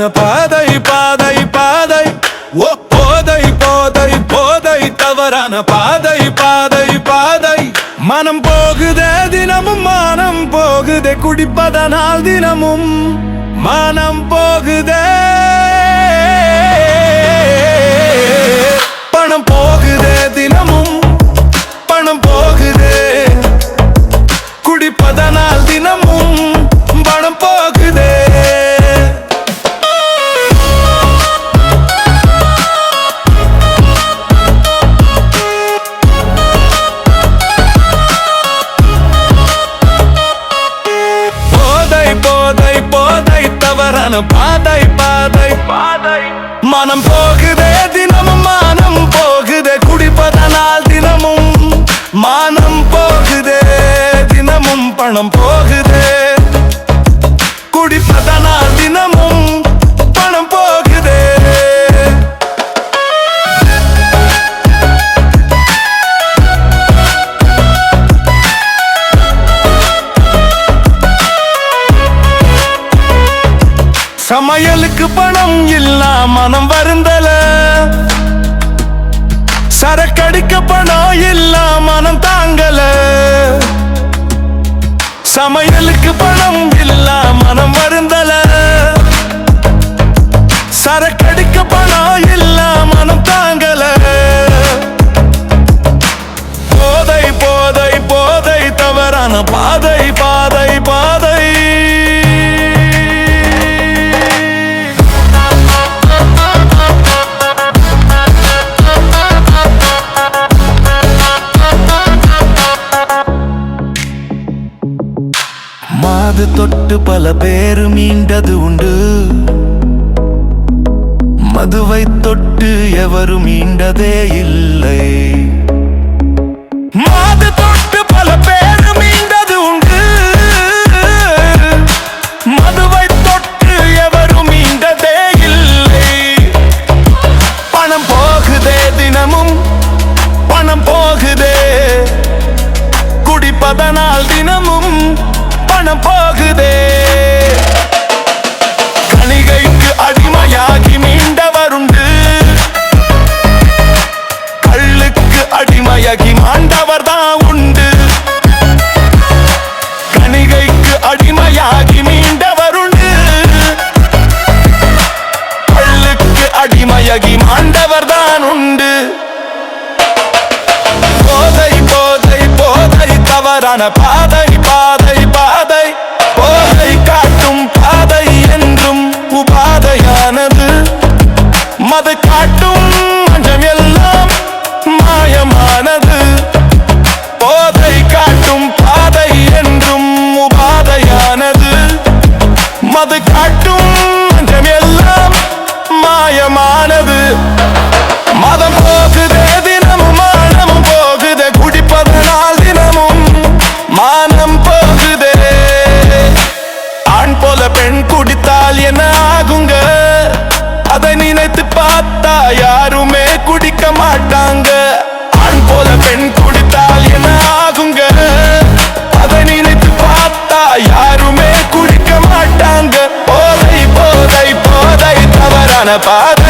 தவறான பாதை பாதை பாதை ஓ போதை போதை போதை தவறான பாதை பாதை பாதை மனம் போகுதே தினமும் மானம் போகுதே குடிப்பதனால் தினமும் மானம் போகுதே பணம் போகுதே தினமும் பணம் போகுதே குடிப்பதனால் தினமும் பணம் போகுதே போதை போதை போதை தவறான பாதை பாதை பாதை மனம் போகுதே தினமும் மானம் போகுதே குடிப்பதனால் தினமும் மானம் போகுதே தினமும் பணம் போகுதே குடிப்பதனால் தினமும் பணம் போகுதே சமையலுக்கு பணம் இல்ல மனம் வருந்தல சரக்கடிக்க பணம் இல்ல மனம் தாங்கல சமையலுக்கு பணம் இல்ல மனம் வருந்தல சரக்கடிக்க பணம் இல்ல மனம் தாங்கல போதை போதை போதை தவறான பாதை பாதை பாதை மாது தொட்டு பல பேரு மீண்டது உண்டு மதுவை தொட்டு எவரும் மீண்டதே இல்லை மாது தொட்டு பல பேரு மீண்டது உண்டு மதுவை தொட்டு எவரும் மீண்டதே இல்லை பணம் போகுதே தினமும் பணம் போகுதே குடிப்பதனால் தினமும் பணம் போகுதே கணிகைக்கு அடிமையாகி மீண்டவருண்டு கள்ளுக்கு அடிமையாகி மாண்டவர் தான் உண்டு கணிகைக்கு அடிமையாகி மீண்டவருண்டு கள்ளுக்கு அடிமையாகி மாண்டவர் தான் உண்டு போதை போதை போதை தவறான பாதை பாதை பாதை போதை காட்டும் பாதை என்றும் உபாதையானது மது காட்டும் மஞ்சம் எல்லாம் மாயமானது போதை காட்டும் பாதை என்றும் உபாதையானது மது காட்டும் மஞ்சம் எல்லாம் மாயமானது மதம் போகுதே தினமும் மானமும் போகுதே குடிப்பதனால் தினமும் மானம் போகுதே ஆண் போல பெண் குடித்தால் என்ன ஆகுங்க அதை நினைத்து பார்த்தா யாருமே குடிக்க மாட்டாங்க ஆண் போல பெண் குடித்தால் என்ன ஆகுங்க அதை நினைத்து பார்த்தா யாருமே குடிக்க மாட்டாங்க போதை போதை போதை தவறான பாதை